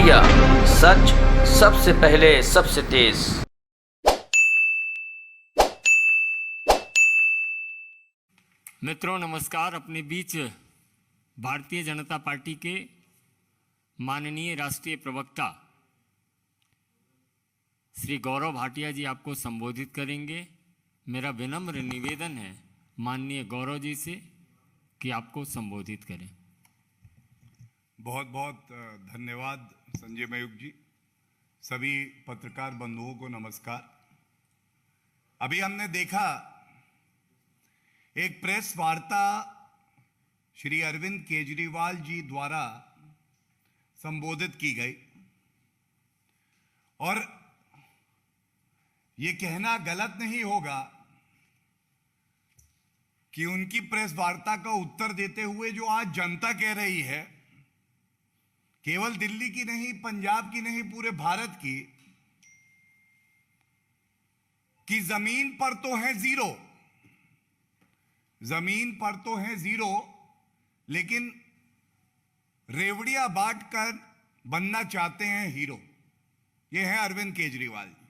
India, सच सबसे पहले सबसे तेज। मित्रों नमस्कार। अपने बीच भारतीय जनता पार्टी के माननीय राष्ट्रीय प्रवक्ता श्री गौरव भाटिया जी आपको संबोधित करेंगे। मेरा विनम्र निवेदन है माननीय गौरव जी से कि आपको संबोधित करें। बहुत बहुत धन्यवाद संजय मयूख जी। सभी पत्रकार बंधुओं को नमस्कार। अभी हमने देखा एक प्रेस वार्ता श्री अरविंद केजरीवाल जी द्वारा संबोधित की गई और ये कहना गलत नहीं होगा कि उनकी प्रेस वार्ता का उत्तर देते हुए जो आज जनता कह रही है, केवल दिल्ली की नहीं, पंजाब की नहीं, पूरे भारत की, कि जमीन पर तो है जीरो, जमीन पर तो है जीरो, लेकिन रेवड़ियां बांट कर बनना चाहते हैं हीरो। ये है अरविंद केजरीवाल जी।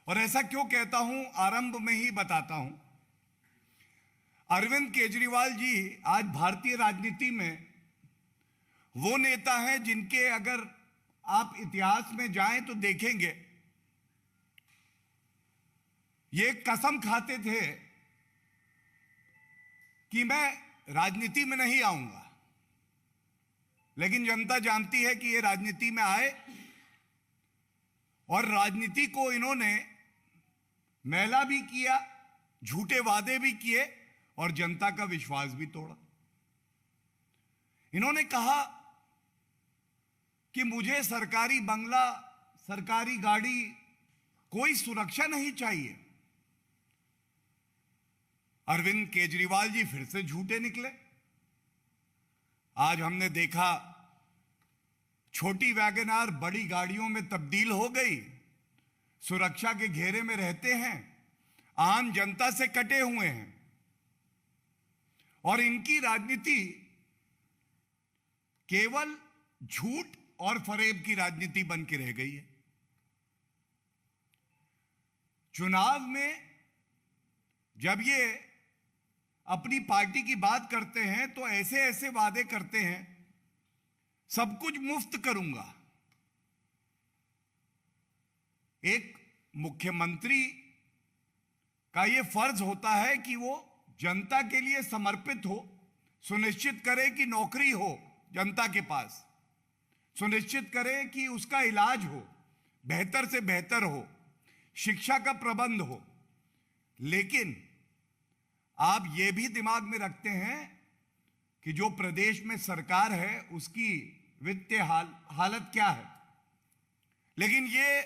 और ऐसा क्यों कहता हूं, आरंभ में ही बताता हूं। अरविंद केजरीवाल जी आज भारतीय राजनीति में वो नेता हैं जिनके अगर आप इतिहास में जाएं तो देखेंगे ये कसम खाते थे कि मैं राजनीति में नहीं आऊंगा, लेकिन जनता जानती है कि ये राजनीति में आए और राजनीति को इन्होंने मैला भी किया, झूठे वादे भी किए और जनता का विश्वास भी तोड़ा। इन्होंने कहा कि मुझे सरकारी बंगला, सरकारी गाड़ी, कोई सुरक्षा नहीं चाहिए। अरविंद केजरीवाल जी फिर से झूठे निकले। आज हमने देखा छोटी वैगन आर बड़ी गाड़ियों में तब्दील हो गई, सुरक्षा के घेरे में रहते हैं, आम जनता से कटे हुए हैं और इनकी राजनीति केवल झूठ और फरेब की राजनीति बन के रह गई है। चुनाव में जब ये अपनी पार्टी की बात करते हैं तो ऐसे ऐसे वादे करते हैं, सब कुछ मुफ्त करूंगा। एक मुख्यमंत्री का ये फर्ज होता है कि वो जनता के लिए समर्पित हो, सुनिश्चित करे कि नौकरी हो जनता के पास, सुनिश्चित करे कि उसका इलाज हो, बेहतर से बेहतर हो, शिक्षा का प्रबंध हो। लेकिन आप ये भी दिमाग में रखते हैं कि जो प्रदेश में सरकार है उसकी वित्तीय हालत क्या है। लेकिन ये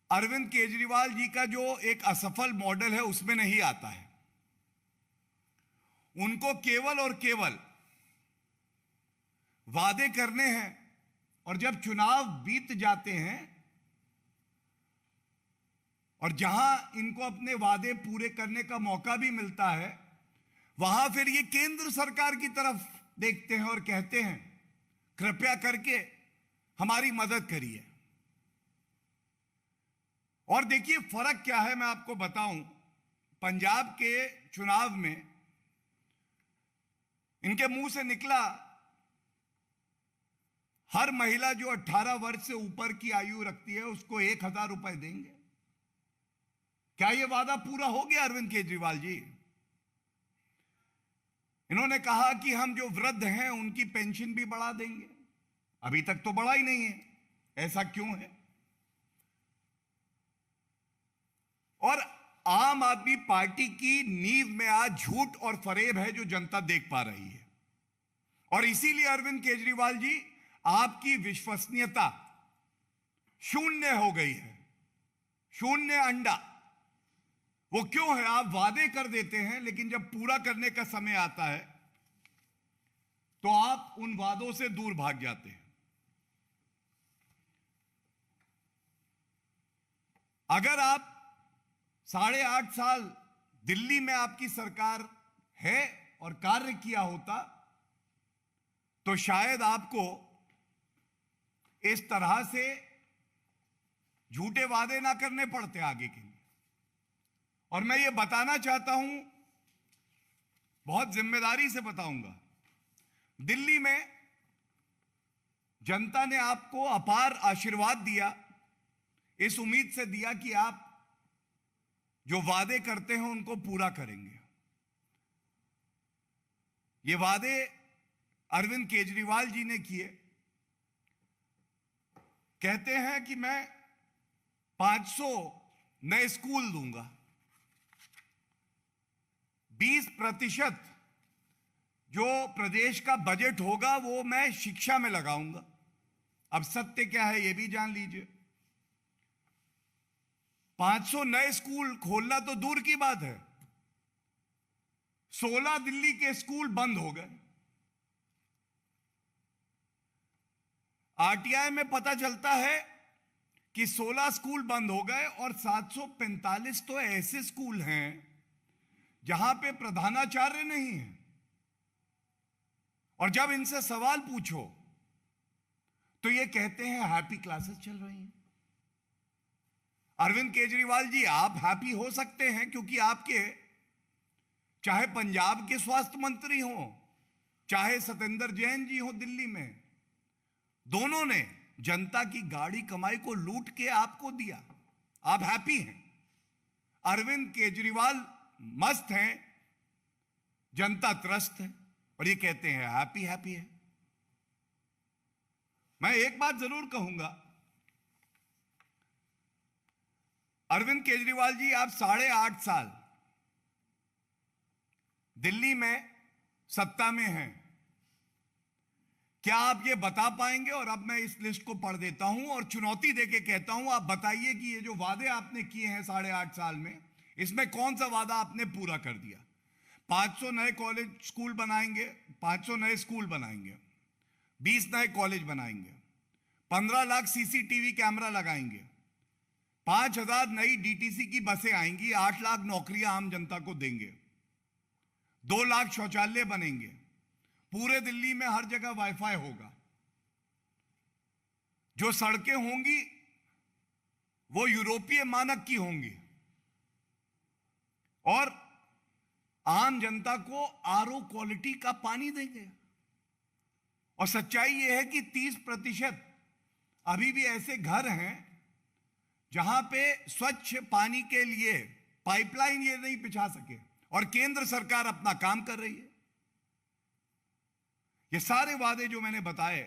अरविंद केजरीवाल जी का जो एक असफल मॉडल है उसमें नहीं आता है। उनको केवल और केवल वादे करने हैं और जब चुनाव बीत जाते हैं और जहां इनको अपने वादे पूरे करने का मौका भी मिलता है, वहां फिर ये केंद्र सरकार की तरफ देखते हैं और कहते हैं कृपया करके हमारी मदद करिए। और देखिए फर्क क्या है, मैं आपको बताऊं। पंजाब के चुनाव में इनके मुंह से निकला हर महिला जो 18 वर्ष से ऊपर की आयु रखती है उसको 1000 रुपए देंगे। क्या यह वादा पूरा हो गया अरविंद केजरीवाल जी? इन्होंने कहा कि हम जो वृद्ध हैं उनकी पेंशन भी बढ़ा देंगे। अभी तक तो बढ़ा ही नहीं है। ऐसा क्यों है? और आम आदमी पार्टी की नींव में आज झूठ और फरेब है जो जनता देख पा रही है। और इसीलिए अरविंद केजरीवाल जी आपकी विश्वसनीयता शून्य हो गई है, शून्य अंडा। वो क्यों है? आप वादे कर देते हैं लेकिन जब पूरा करने का समय आता है तो आप उन वादों से दूर भाग जाते हैं। अगर आप 8.5 साल दिल्ली में आपकी सरकार है और कार्य किया होता तो शायद आपको इस तरह से झूठे वादे ना करने पड़ते आगे के लिए। और मैं ये बताना चाहता हूं, बहुत जिम्मेदारी से बताऊंगा, दिल्ली में जनता ने आपको अपार आशीर्वाद दिया, इस उम्मीद से दिया कि आप जो वादे करते हैं उनको पूरा करेंगे। ये वादे अरविंद केजरीवाल जी ने किए। कहते हैं कि मैं 500 नए स्कूल दूंगा, 20% जो प्रदेश का बजट होगा वो मैं शिक्षा में लगाऊंगा। अब सत्य क्या है ये भी जान लीजिए। 500 नए स्कूल खोलना तो दूर की बात है, 16 दिल्ली के स्कूल बंद हो गए। आरटीआई में पता चलता है कि 16 स्कूल बंद हो गए और 745 तो ऐसे स्कूल हैं जहां पे प्रधानाचार्य नहीं है। और जब इनसे सवाल पूछो तो ये कहते हैं हैप्पी क्लासेस चल रही हैं। अरविंद केजरीवाल जी, आप हैप्पी हो सकते हैं क्योंकि आपके चाहे पंजाब के स्वास्थ्य मंत्री हो, चाहे सत्येंद्र जैन जी हो दिल्ली में, दोनों ने जनता की गाड़ी कमाई को लूट के आपको दिया, आप हैप्पी हैं। अरविंद केजरीवाल मस्त हैं, जनता त्रस्त है और ये कहते हैं हैप्पी हैप्पी है। मैं एक बात जरूर कहूंगा, अरविंद केजरीवाल जी, आप 8.5 साल दिल्ली में सत्ता में हैं, क्या आप ये बता पाएंगे? और अब मैं इस लिस्ट को पढ़ देता हूं और चुनौती देके कहता हूं, आप बताइए कि ये जो वादे आपने किए हैं 8.5 साल में, इसमें कौन सा वादा आपने पूरा कर दिया? 500 नए कॉलेज स्कूल बनाएंगे, 500 नए स्कूल बनाएंगे, 20 नए कॉलेज बनाएंगे, 15 लाख सीसीटीवी कैमरा लगाएंगे, 5,000 नई डीटीसी की बसें आएंगी, 8 लाख नौकरियां आम जनता को देंगे, 2 लाख शौचालय बनेंगे, पूरे दिल्ली में हर जगह वाईफाई होगा, जो सड़कें होंगी वो यूरोपीय मानक की होंगी और आम जनता को आरओ क्वालिटी का पानी देंगे। और सच्चाई यह है कि 30% अभी भी ऐसे घर हैं जहां पे स्वच्छ पानी के लिए पाइपलाइन ये नहीं बिछा सके और केंद्र सरकार अपना काम कर रही है। ये सारे वादे जो मैंने बताए,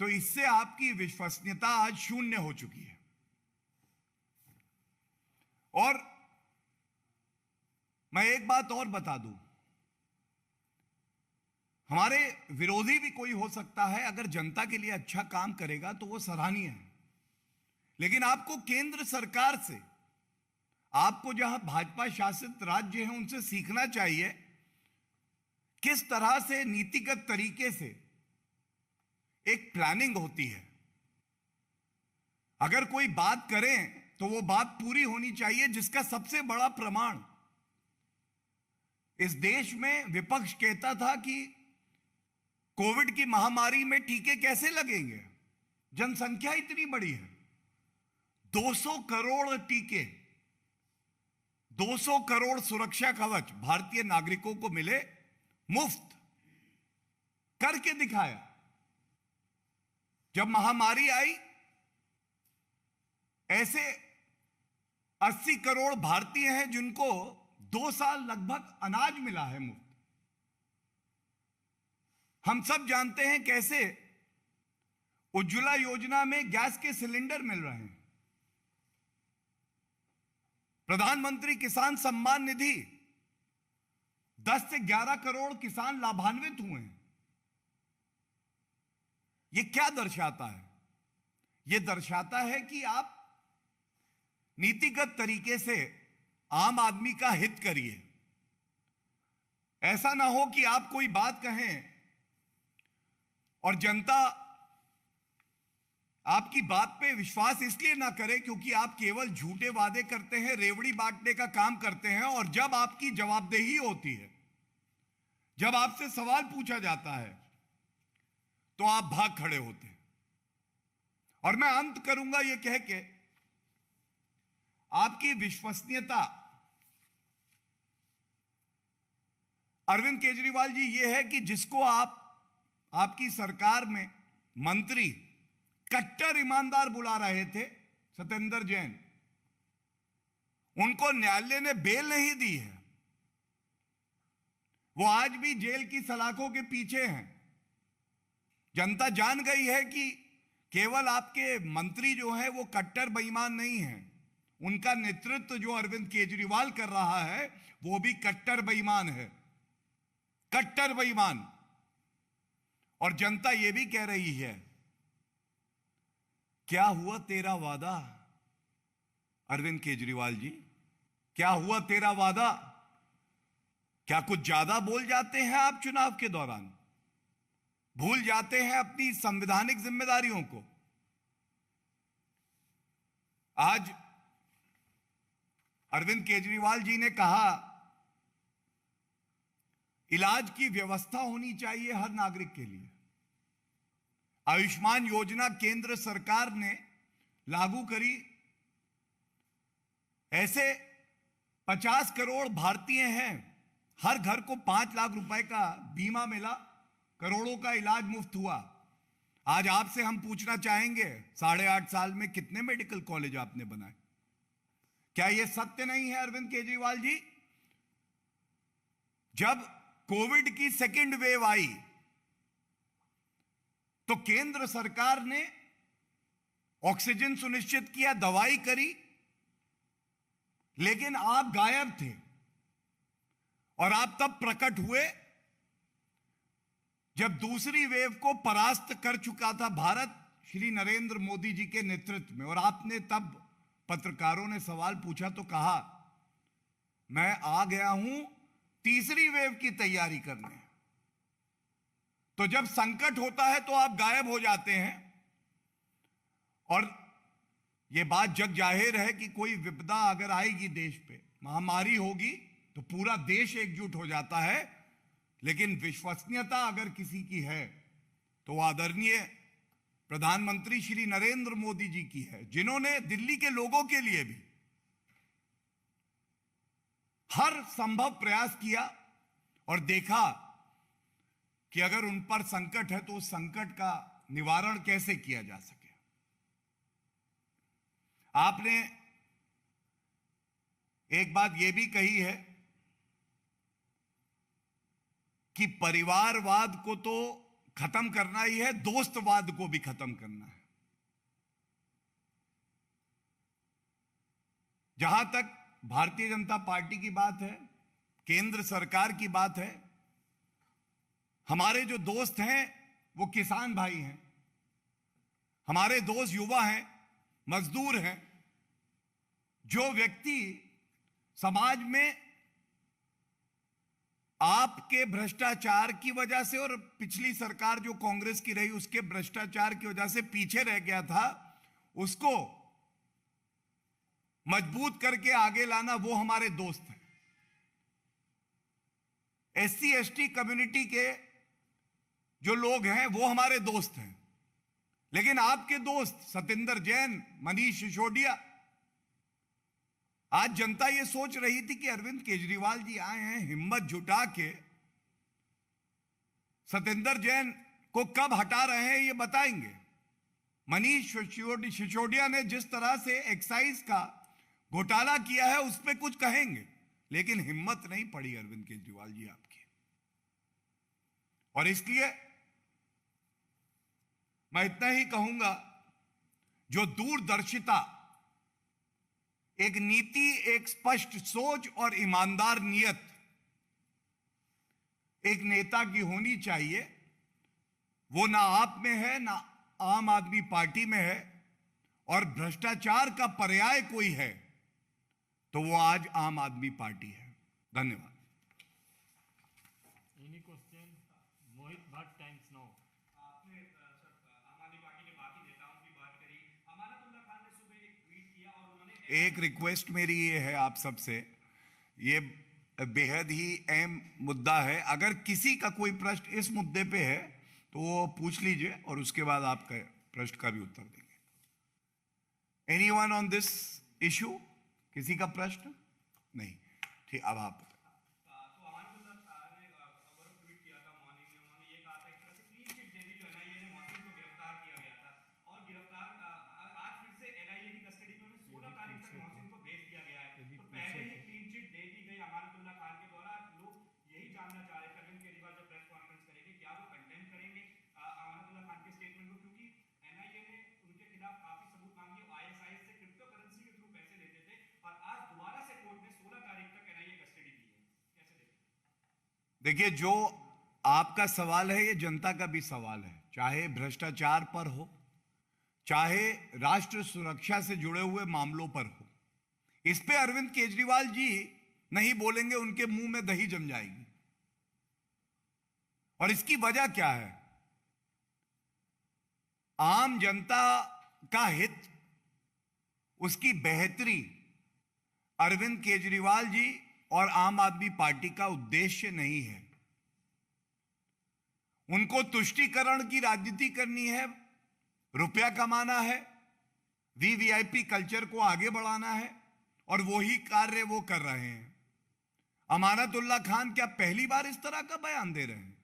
तो इससे आपकी विश्वसनीयता आज शून्य हो चुकी है। और मैं एक बात और बता दूं, हमारे विरोधी भी कोई हो सकता है, अगर जनता के लिए अच्छा काम करेगा तो वो सराहनीय है, लेकिन आपको केंद्र सरकार से, आपको जहां भाजपा शासित राज्य हैं उनसे सीखना चाहिए किस तरह से नीतिगत तरीके से एक प्लानिंग होती है। अगर कोई बात करें तो वो बात पूरी होनी चाहिए, जिसका सबसे बड़ा प्रमाण इस देश में विपक्ष कहता था कि कोविड की महामारी में टीके कैसे लगेंगे, जनसंख्या इतनी बड़ी है, 200 करोड़ टीके, 200 करोड़ सुरक्षा कवच भारतीय नागरिकों को मिले मुफ्त, करके दिखाया। जब महामारी आई, ऐसे 80 करोड़ भारतीय हैं जिनको 2 साल लगभग अनाज मिला है मुफ्त। हम सब जानते हैं कैसे उज्ज्वला योजना में गैस के सिलेंडर मिल रहे हैं। प्रधानमंत्री किसान सम्मान निधि, 10 से 11 करोड़ किसान लाभान्वित हुए हैं। यह क्या दर्शाता है? यह दर्शाता है कि आप नीतिगत तरीके से आम आदमी का हित करिए। ऐसा ना हो कि आप कोई बात कहें और जनता आपकी बात पे विश्वास इसलिए ना करे क्योंकि आप केवल झूठे वादे करते हैं, रेवड़ी बांटने का काम करते हैं, और जब आपकी जवाबदेही होती है, जब आपसे सवाल पूछा जाता है, तो आप भाग खड़े होते। और मैं अंत करूंगा ये कह के, आपकी विश्वसनीयता अरविंद केजरीवाल जी ये है कि जिसको आप आपकी सरकार में मंत्री कट्टर ईमानदार बुला रहे थे, सत्येंद्र जैन, उनको न्यायालय ने बेल नहीं दी है। वो आज भी जेल की सलाखों के पीछे हैं। जनता जान गई है कि केवल आपके मंत्री जो है वो कट्टर बेईमान नहीं है, उनका नेतृत्व जो अरविंद केजरीवाल कर रहा है वो भी कट्टर बेईमान है, कट्टर बेईमान। और जनता ये भी कह रही है, क्या हुआ तेरा वादा अरविंद केजरीवाल जी, क्या हुआ तेरा वादा? क्या कुछ ज्यादा बोल जाते हैं आप चुनाव के दौरान? भूल जाते हैं अपनी संवैधानिक जिम्मेदारियों को। आज अरविंद केजरीवाल जी ने कहा इलाज की व्यवस्था होनी चाहिए हर नागरिक के लिए। आयुष्मान योजना केंद्र सरकार ने लागू करी, ऐसे 50 करोड़ भारतीय हैं, हर घर को 5 लाख रुपए का बीमा मिला, करोड़ों का इलाज मुफ्त हुआ। आज आपसे हम पूछना चाहेंगे, 8.5 साल में कितने मेडिकल कॉलेज आपने बनाए? क्या यह सत्य नहीं है अरविंद केजरीवाल जी? जब कोविड की सेकेंड वेव आई तो केंद्र सरकार ने ऑक्सीजन सुनिश्चित किया, दवाई करी, लेकिन आप गायब थे। और आप तब प्रकट हुए जब दूसरी वेव को परास्त कर चुका था भारत श्री नरेंद्र मोदी जी के नेतृत्व में। और आपने तब, पत्रकारों ने सवाल पूछा तो कहा मैं आ गया हूं तीसरी वेव की तैयारी करने। तो जब संकट होता है तो आप गायब हो जाते हैं। और यह बात जग जाहिर है कि कोई विपदा अगर आएगी देश पे, महामारी होगी, तो पूरा देश एकजुट हो जाता है। लेकिन विश्वसनीयता अगर किसी की है तो आदरणीय प्रधानमंत्री श्री नरेंद्र मोदी जी की है, जिन्होंने दिल्ली के लोगों के लिए भी हर संभव प्रयास किया और देखा कि अगर उन पर संकट है तो उस संकट का निवारण कैसे किया जा सके। आपने एक बात यह भी कही है कि परिवारवाद को तो खत्म करना ही है, दोस्तवाद को भी खत्म करना है। जहां तक भारतीय जनता पार्टी की बात है, केंद्र सरकार की बात है, हमारे जो दोस्त हैं वो किसान भाई हैं, हमारे दोस्त युवा हैं, मजदूर हैं। जो व्यक्ति समाज में आपके भ्रष्टाचार की वजह से और पिछली सरकार जो कांग्रेस की रही उसके भ्रष्टाचार की वजह से पीछे रह गया था, उसको मजबूत करके आगे लाना, वो हमारे दोस्त हैं। SC ST कम्युनिटी के जो लोग हैं वो हमारे दोस्त हैं। लेकिन आपके दोस्त सत्येंद्र जैन, मनीष सिसोदिया, आज जनता ये सोच रही थी कि अरविंद केजरीवाल जी आए हैं, हिम्मत जुटा के सत्येंद्र जैन को कब हटा रहे हैं ये बताएंगे। मनीष सिसोदिया ने जिस तरह से एक्साइज का घोटाला किया है उस पर कुछ कहेंगे, लेकिन हिम्मत नहीं पड़ी अरविंद केजरीवाल जी आपकी। और इसलिए मैं इतना ही कहूंगा, जो दूरदर्शिता, एक नीति, एक स्पष्ट सोच और ईमानदार नियत एक नेता की होनी चाहिए, वो ना आप में है ना आम आदमी पार्टी में है। और भ्रष्टाचार का पर्याय कोई है तो वो आज आम आदमी पार्टी है। धन्यवाद। Any question? Mohit Bhatt, Times Now. आपने आम आदमी पार्टी के बाकी नेताओं की बात करी। अमानतुल्लाह खान ने सुबह एक ट्वीट किया और उन्होंने एक रिक्वेस्ट मेरी ये है आप सबसे, ये बेहद ही अहम मुद्दा है। अगर किसी का कोई प्रश्न इस मुद्दे पे है तो वो पूछ लीजिए और उसके बाद आपका प्रश्न का भी उत्तर देंगे। Anyone on this issue? किसी का प्रश्न नहीं? ठीक, अब आप तो अमानुल्लाह खान ने खबर ट्वीट किया था मॉर्निंग में, उन्होंने ये कहा था एक तरह से क्लीन चिट दे दी जो एनआईए ने मोहसिन को गिरफ्तार किया गया था, और गिरफ्तार आज फिर से एनआईए की कस्टडी में 16 तारीख तक मोहसिन को भेज दिया गया है। तो पहले ही क्लीन चिट दे दी गई अमानुल्लाह खान के द्वारा। लोग यही जानना चाह रहे थे अरविंद केजरीवाल जब प्रेस कॉन्फ्रेंस करेंगे क्या वो कंडेम करेंगे अमानुल्लाह खान के स्टेटमेंट को, क्योंकि एनआईए ने उनके खिलाफ काफी सबूत मांगे, आईएसआईएस से क्रिप्टो करेंसी के थ्रू पैसे लेते थे, और आज दोबारा से कोर्ट ने 16 तारीख तक एनआईए कस्टडी दी है। कैसे देखते? देखिए, जो आपका सवाल है ये जनता का भी सवाल है, चाहे भ्रष्टाचार पर हो, चाहे राष्ट्र सुरक्षा से जुड़े हुए मामलों पर हो। इस पे अरविंद केजरीवाल जी नहीं बोलेंगे, उनके मुंह में दही जम जाएगी। और इसकी वजह क्या है? आम जनता का हित, उसकी बेहतरी अरविंद केजरीवाल जी और आम आदमी पार्टी का उद्देश्य नहीं है। उनको तुष्टीकरण की राजनीति करनी है, रुपया कमाना है, वीवीआईपी कल्चर को आगे बढ़ाना है, और वही कार्य वो कर रहे हैं। अमानतुल्लाह खान क्या पहली बार इस तरह का बयान दे रहे हैं?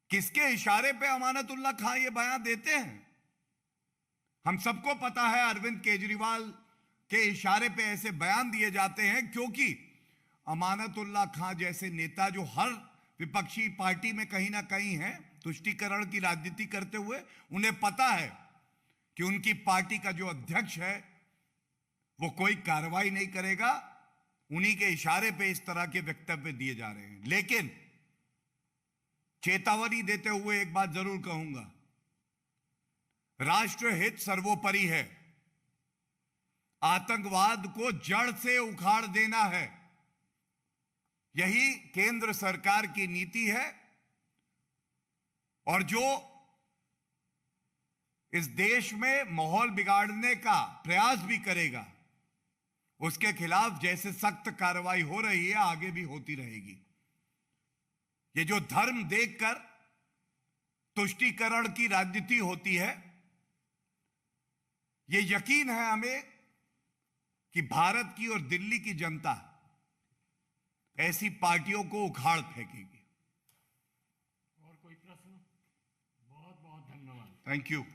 किसके इशारे पे अमानतुल्लाह खान ये बयान देते हैं? हम सबको पता है अरविंद केजरीवाल के इशारे पे ऐसे बयान दिए जाते हैं क्योंकि अमानतुल्लाह खान जैसे नेता जो हर विपक्षी पार्टी में कहीं ना कहीं हैं, तुष्टीकरण की राजनीति करते हुए, उन्हें पता है कि उनकी पार्टी का जो अध्यक्ष है वो कोई कार्रवाई नहीं करेगा। उन्हीं के इशारे पे इस तरह के वक्तव्य दिए जा रहे हैं। लेकिन चेतावनी देते हुए एक बात जरूर कहूंगा, राष्ट्र हित सर्वोपरि है। आतंकवाद को जड़ से उखाड़ देना है, यही केंद्र सरकार की नीति है। और जो इस देश में माहौल बिगाड़ने का प्रयास भी करेगा, उसके खिलाफ जैसे सख्त कार्रवाई हो रही है, आगे भी होती रहेगी। ये जो धर्म देखकर तुष्टीकरण की राजनीति होती है, ये यकीन है हमें कि भारत की और दिल्ली की जनता ऐसी पार्टियों को उखाड़ फेंकेगी। और कोई प्रश्न? बहुत बहुत धन्यवाद। Thank you.